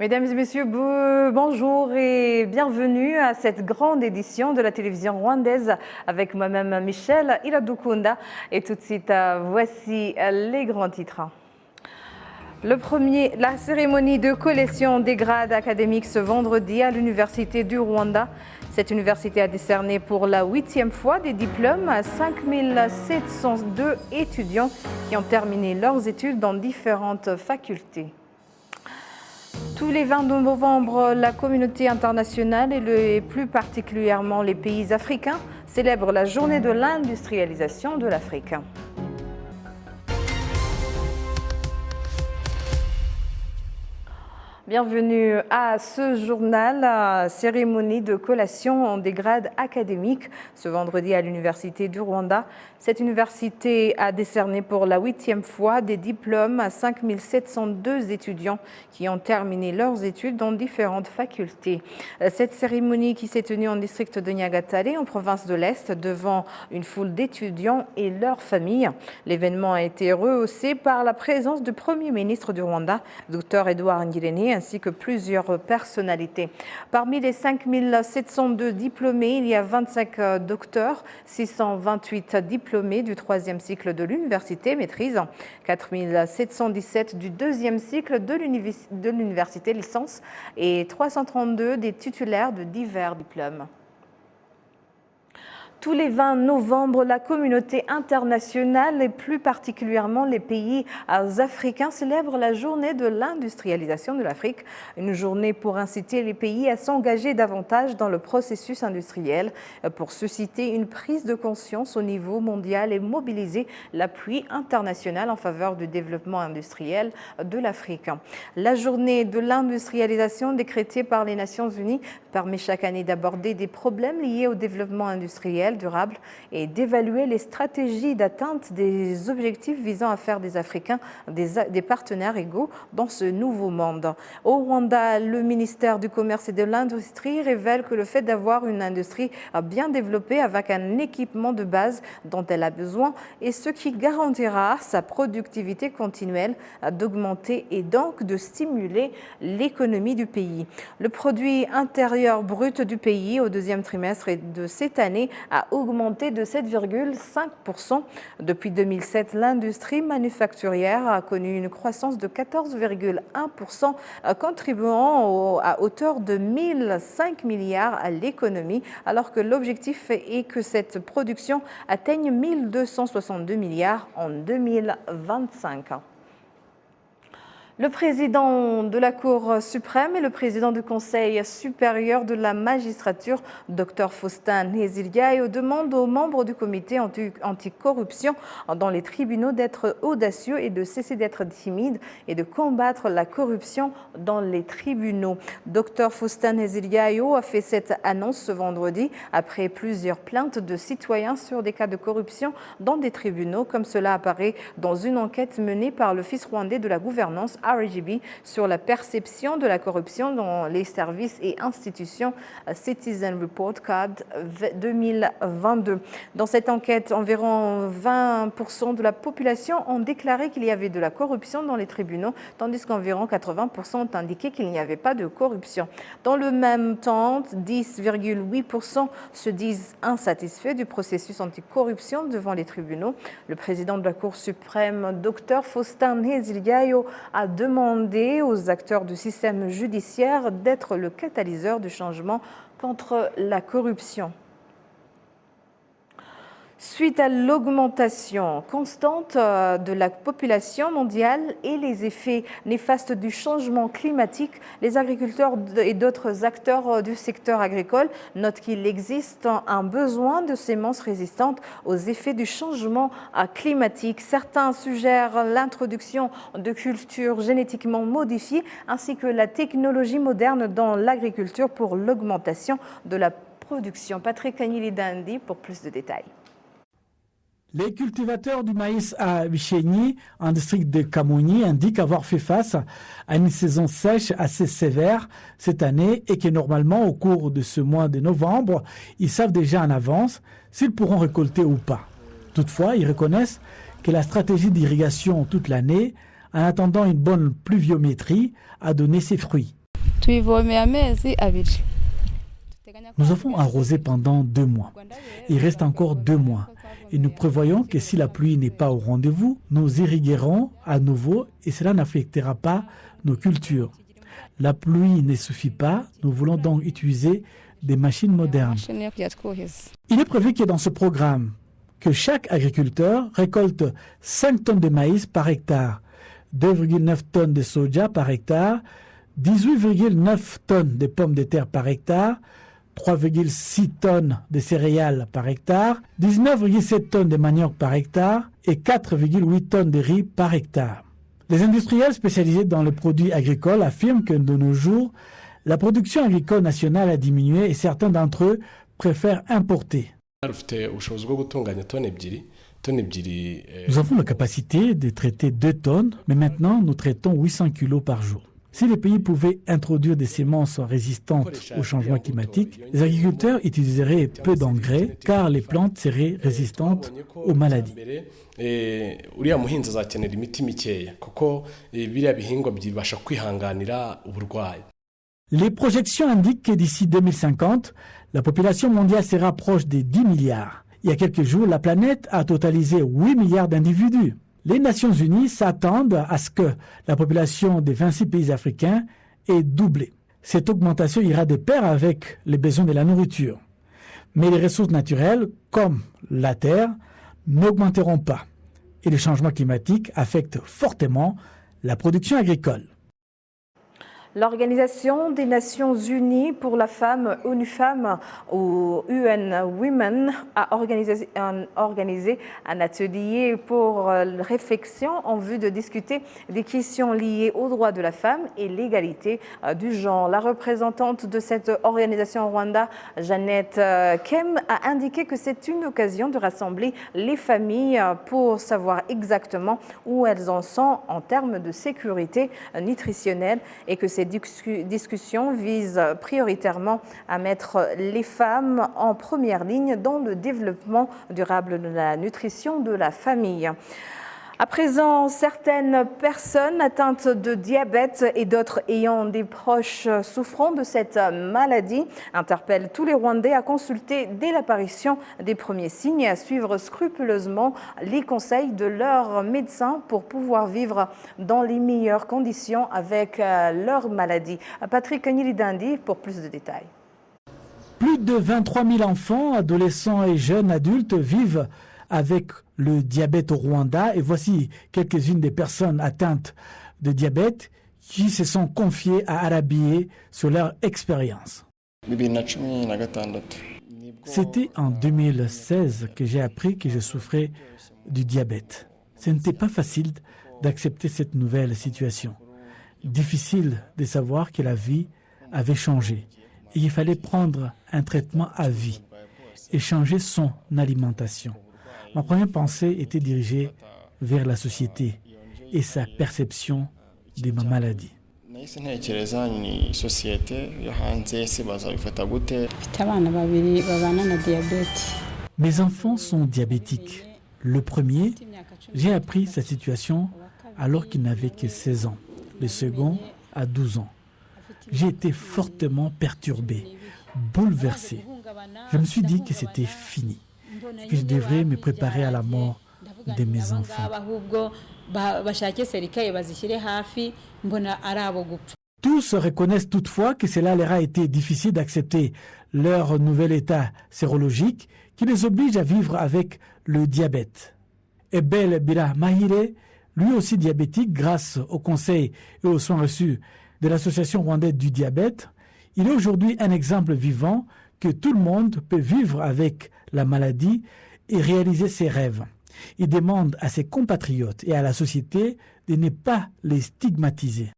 Mesdames et messieurs, bonjour et bienvenue à cette grande édition de la télévision rwandaise avec moi-même Michel Iradukunda. Et tout de suite, voici les grands titres. Le premier, la cérémonie de collection des grades académiques ce vendredi à l'Université du Rwanda. Cette université a décerné pour la 8e fois des diplômes à 5702 étudiants qui ont terminé leurs études dans différentes facultés. Tous les 22 novembre, la communauté internationale et plus particulièrement les pays africains célèbrent la journée de l'industrialisation de l'Afrique. Bienvenue à ce journal, cérémonie de collation des grades académiques ce vendredi à l'Université du Rwanda. Cette université a décerné pour la 8e fois des diplômes à 5702 étudiants qui ont terminé leurs études dans différentes facultés. Cette cérémonie qui s'est tenue en district de Nyagatare, en province de l'Est, devant une foule d'étudiants et leurs familles. L'événement a été rehaussé par la présence du Premier ministre du Rwanda, Dr Edouard Ngirente, ainsi que plusieurs personnalités. Parmi les 5702 diplômés, il y a 25 docteurs, 628 diplômés du 3e cycle de l'université maîtrise, 4717 du 2e cycle de l'université licence et 332 des titulaires de divers diplômes. Tous les 20 novembre, la communauté internationale et plus particulièrement les pays africains célèbrent la journée de l'industrialisation de l'Afrique. Une journée pour inciter les pays à s'engager davantage dans le processus industriel, pour susciter une prise de conscience au niveau mondial et mobiliser l'appui international en faveur du développement industriel de l'Afrique. La journée de l'industrialisation décrétée par les Nations Unies permet chaque année d'aborder des problèmes liés au développement industriel durable et d'évaluer les stratégies d'atteinte des objectifs visant à faire des Africains des partenaires égaux dans ce nouveau monde. Au Rwanda, le ministère du Commerce et de l'Industrie révèle que le fait d'avoir une industrie bien développée avec un équipement de base dont elle a besoin est ce qui garantira sa productivité continuelle d'augmenter et donc de stimuler l'économie du pays. Le produit intérieur brut du pays au deuxième trimestre de cette année a augmenté de 7,5%. Depuis 2007, l'industrie manufacturière a connu une croissance de 14,1%, contribuant à hauteur de 1005 milliards à l'économie, alors que l'objectif est que cette production atteigne 1262 milliards en 2025. Le président de la Cour suprême et le président du Conseil supérieur de la magistrature, Dr Faustin Nteziryayo, demandent aux membres du comité anticorruption dans les tribunaux d'être audacieux et de cesser d'être timides et de combattre la corruption dans les tribunaux. Dr Faustin Nteziryayo a fait cette annonce ce vendredi après plusieurs plaintes de citoyens sur des cas de corruption dans des tribunaux, comme cela apparaît dans une enquête menée par l'Office rwandais de la gouvernance RGB sur la perception de la corruption dans les services et institutions Citizen Report Card 2022. Dans cette enquête, environ 20% de la population ont déclaré qu'il y avait de la corruption dans les tribunaux, tandis qu'environ 80% ont indiqué qu'il n'y avait pas de corruption. Dans le même temps, 10,8% se disent insatisfaits du processus anticorruption devant les tribunaux. Le président de la Cour suprême, Dr Faustin Nteziryayo, a demandé aux acteurs du système judiciaire d'être le catalyseur du changement contre la corruption. Suite à l'augmentation constante de la population mondiale et les effets néfastes du changement climatique, les agriculteurs et d'autres acteurs du secteur agricole notent qu'il existe un besoin de semences résistantes aux effets du changement climatique. Certains suggèrent l'introduction de cultures génétiquement modifiées ainsi que la technologie moderne dans l'agriculture pour l'augmentation de la production. Patrick Kanyili-Dandi pour plus de détails. Les cultivateurs du maïs à Bichéni, en district de Kamoni, indiquent avoir fait face à une saison sèche assez sévère cette année et que normalement, au cours de ce mois de novembre, ils savent déjà en avance s'ils pourront récolter ou pas. Toutefois, ils reconnaissent que la stratégie d'irrigation toute l'année, en attendant une bonne pluviométrie, a donné ses fruits. Nous avons arrosé pendant 2 mois. Il reste encore 2 mois. Et nous prévoyons que si la pluie n'est pas au rendez-vous, nous irriguerons à nouveau et cela n'affectera pas nos cultures. La pluie ne suffit pas, nous voulons donc utiliser des machines modernes. Il est prévu que dans ce programme, que chaque agriculteur récolte 5 tonnes de maïs par hectare, 2,9 tonnes de soja par hectare, 18,9 tonnes de pommes de terre par hectare, 3,6 tonnes de céréales par hectare, 19,7 tonnes de manioc par hectare et 4,8 tonnes de riz par hectare. Les industriels spécialisés dans les produits agricoles affirment que de nos jours, la production agricole nationale a diminué et certains d'entre eux préfèrent importer. Nous avons la capacité de traiter 2 tonnes, mais maintenant nous traitons 800 kilos par jour. Si les pays pouvaient introduire des semences résistantes au changement climatique, les agriculteurs utiliseraient peu d'engrais car les plantes seraient résistantes aux maladies. Les projections indiquent que d'ici 2050, la population mondiale sera proche des 10 milliards. Il y a quelques jours, la planète a totalisé 8 milliards d'individus. Les Nations Unies s'attendent à ce que la population des 26 pays africains ait doublé. Cette augmentation ira de pair avec les besoins de la nourriture. Mais les ressources naturelles, comme la terre, n'augmenteront pas. Et le changement climatique affecte fortement la production agricole. L'Organisation des Nations Unies pour la femme, ONU Femmes ou UN Women, a organisé un atelier pour réflexion en vue de discuter des questions liées aux droits de la femme et l'égalité du genre. La représentante de cette organisation au Rwanda, Jeannette Kem, a indiqué que c'est une occasion de rassembler les familles pour savoir exactement où elles en sont en termes de sécurité nutritionnelle et que ces discussions visent prioritairement à mettre les femmes en première ligne dans le développement durable de la nutrition de la famille. À présent, certaines personnes atteintes de diabète et d'autres ayant des proches souffrant de cette maladie interpellent tous les Rwandais à consulter dès l'apparition des premiers signes et à suivre scrupuleusement les conseils de leurs médecins pour pouvoir vivre dans les meilleures conditions avec leur maladie. Patrick Nilidandi pour plus de détails. Plus de 23 000 enfants, adolescents et jeunes adultes vivent avec le diabète au Rwanda et voici quelques-unes des personnes atteintes de diabète qui se sont confiées à Arabié sur leur expérience. C'était en 2016 que j'ai appris que je souffrais du diabète. Ce n'était pas facile d'accepter cette nouvelle situation. Difficile de savoir que la vie avait changé et il fallait prendre un traitement à vie et changer son alimentation. Ma première pensée était dirigée vers la société et sa perception de ma maladie. Mes enfants sont diabétiques. Le premier, j'ai appris sa situation alors qu'il n'avait que 16 ans. Le second, à 12 ans. J'ai été fortement perturbé, bouleversé. Je me suis dit que c'était fini, que je devrais me préparer à la mort de mes enfants. Tous reconnaissent toutefois que cela leur a été difficile d'accepter leur nouvel état sérologique qui les oblige à vivre avec le diabète. Ebel Bila Mahire, lui aussi diabétique grâce aux conseils et aux soins reçus de l'Association rwandaise du diabète, il est aujourd'hui un exemple vivant que tout le monde peut vivre avec la maladie et réaliser ses rêves. Il demande à ses compatriotes et à la société de ne pas les stigmatiser.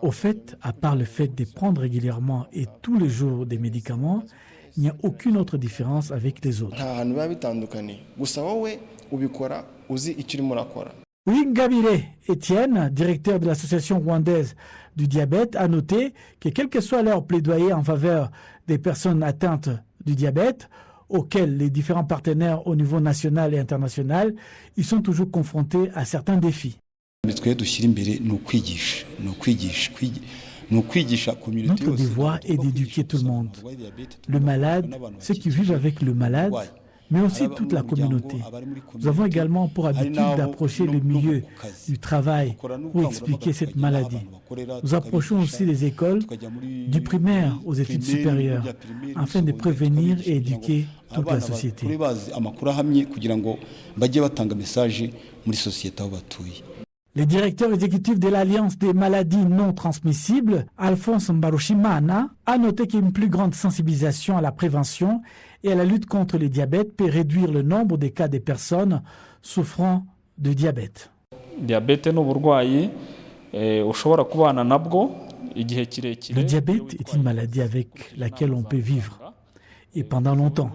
Au fait, à part le fait de prendre régulièrement et tous les jours des médicaments, il n'y a aucune autre différence avec les autres. Uingabire Etienne, directeur de l'Association rwandaise du diabète, a noté que quel que soit leur plaidoyer en faveur des personnes atteintes du diabète, auxquels les différents partenaires au niveau national et international, ils sont toujours confrontés à certains défis. Notre devoir est d'éduquer tout le monde. Le malade, ceux qui vivent avec le malade, mais aussi toute la communauté. Nous avons également pour habitude d'approcher le milieu du travail pour expliquer cette maladie. Nous approchons aussi les écoles, du primaire aux études supérieures, afin de prévenir et éduquer toute la société. Le directeur exécutif de l'Alliance des maladies non transmissibles, Alphonse Mbarushimana, a noté qu'une plus grande sensibilisation à la prévention et à la lutte contre le diabète peut réduire le nombre de cas de personnes souffrant de diabète. Le diabète est une maladie avec laquelle on peut vivre, et pendant longtemps,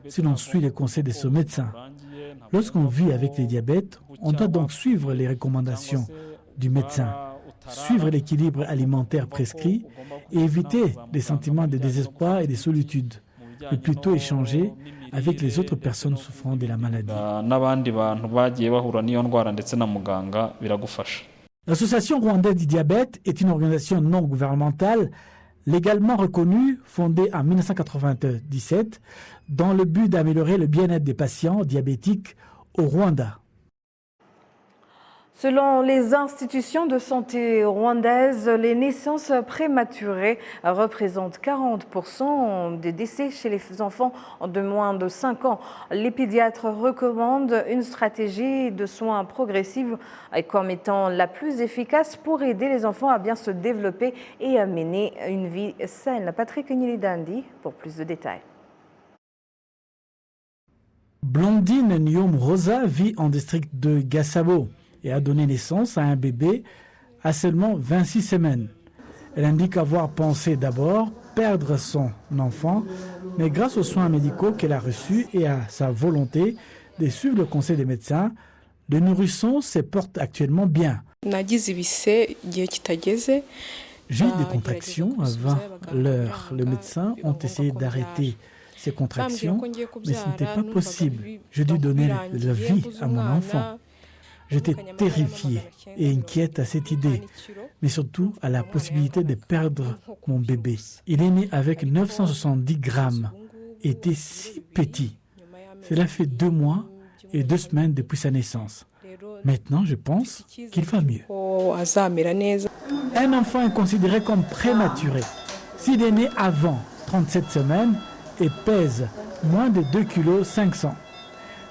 si l'on suit les conseils de son médecin. Lorsqu'on vit avec le diabète, on doit donc suivre les recommandations du médecin, suivre l'équilibre alimentaire prescrit et éviter des sentiments de désespoir et de solitude, mais plutôt échanger avec les autres personnes souffrant de la maladie. L'Association rwandaise du diabète est une organisation non gouvernementale légalement reconnue, fondée en 1997, dans le but d'améliorer le bien-être des patients diabétiques au Rwanda. Selon les institutions de santé rwandaises, les naissances prématurées représentent 40% des décès chez les enfants de moins de 5 ans. Les pédiatres recommandent une stratégie de soins progressive comme étant la plus efficace pour aider les enfants à bien se développer et à mener une vie saine. Patrick Nyilidandi pour plus de détails. Blondine Nyom Rosa vit en district de Gasabo et a donné naissance à un bébé à seulement 26 semaines. Elle indique avoir pensé d'abord perdre son enfant, mais grâce aux soins médicaux qu'elle a reçus et à sa volonté de suivre le conseil des médecins, le nourrisson se porte actuellement bien. J'ai eu des contractions avant l'heure. Les médecins ont essayé d'arrêter ces contractions, mais ce n'était pas possible. J'ai dû donner la vie à mon enfant. J'étais terrifiée et inquiète à cette idée, mais surtout à la possibilité de perdre mon bébé. Il est né avec 970 grammes et était si petit. Cela fait 2 mois et 2 semaines depuis sa naissance. Maintenant, je pense qu'il va mieux. Un enfant est considéré comme prématuré s'il est né avant 37 semaines et pèse moins de 2,5 kg.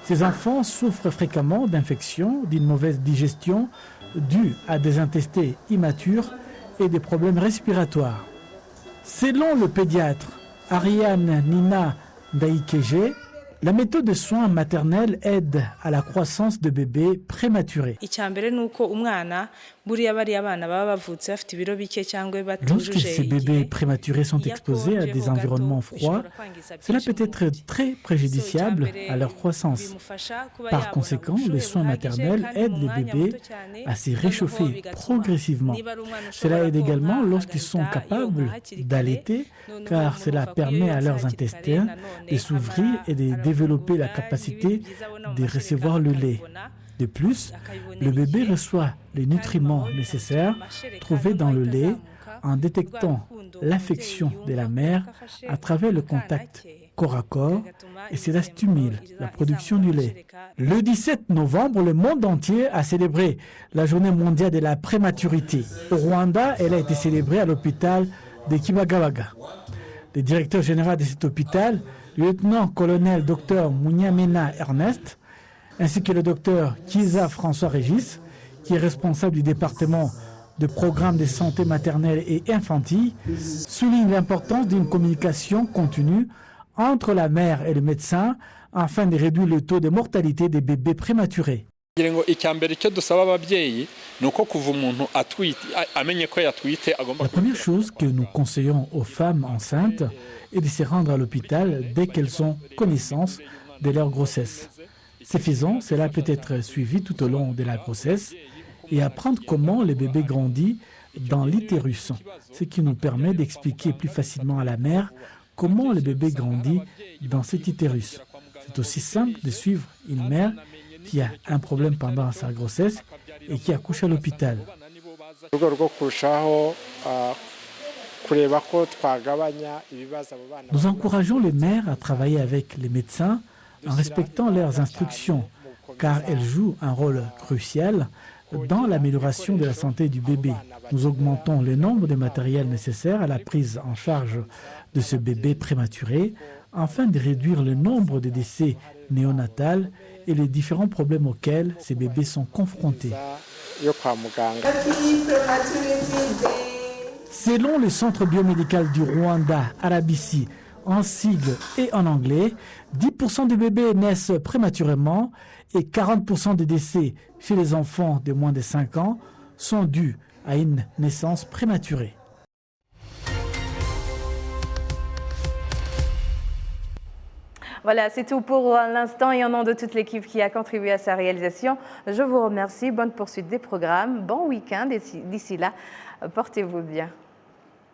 Ces enfants souffrent fréquemment d'infections, d'une mauvaise digestion due à des intestins immatures et des problèmes respiratoires. Selon le pédiatre Ariane Nina Daikeje, la méthode de soins maternels aide à la croissance de bébés prématurés. Lorsque ces bébés prématurés sont exposés à des environnements froids, cela peut être très préjudiciable à leur croissance. Par conséquent, les soins maternels aident les bébés à se réchauffer progressivement. Cela aide également lorsqu'ils sont capables d'allaiter, car cela permet à leurs intestins de s'ouvrir et de développer la capacité de recevoir le lait. De plus, le bébé reçoit les nutriments nécessaires trouvés dans le lait en détectant l'affection de la mère à travers le contact corps à corps et cela stimule la production du lait. Le 17 novembre, le monde entier a célébré la journée mondiale de la prématurité. Au Rwanda, elle a été célébrée à l'hôpital de Kibagabaga. Le directeur général de cet hôpital, le lieutenant-colonel Dr Munyamena Ernest, ainsi que le docteur Kiza François-Régis, qui est responsable du département de programme de santé maternelle et infantile, souligne l'importance d'une communication continue entre la mère et le médecin afin de réduire le taux de mortalité des bébés prématurés. La première chose que nous conseillons aux femmes enceintes est de se rendre à l'hôpital dès qu'elles ont connaissance de leur grossesse. Ce faisant, cela peut être suivi tout au long de la grossesse et apprendre comment le bébé grandit dans l'utérus, ce qui nous permet d'expliquer plus facilement à la mère comment le bébé grandit dans cet utérus. C'est aussi simple de suivre une mère qui a un problème pendant sa grossesse et qui accouchent à l'hôpital. Nous encourageons les mères à travailler avec les médecins en respectant leurs instructions, car elles jouent un rôle crucial dans l'amélioration de la santé du bébé. Nous augmentons le nombre de matériels nécessaires à la prise en charge de ce bébé prématuré afin de réduire le nombre de décès néonatals et les différents problèmes auxquels ces bébés sont confrontés. Selon le Centre biomédical du Rwanda, RBC, en sigle et en anglais, 10% des bébés naissent prématurément et 40% des décès chez les enfants de moins de 5 ans sont dus à une naissance prématurée. Voilà, c'est tout pour l'instant et au nom de toute l'équipe qui a contribué à sa réalisation, je vous remercie. Bonne poursuite des programmes, bon week-end et d'ici là, portez-vous bien.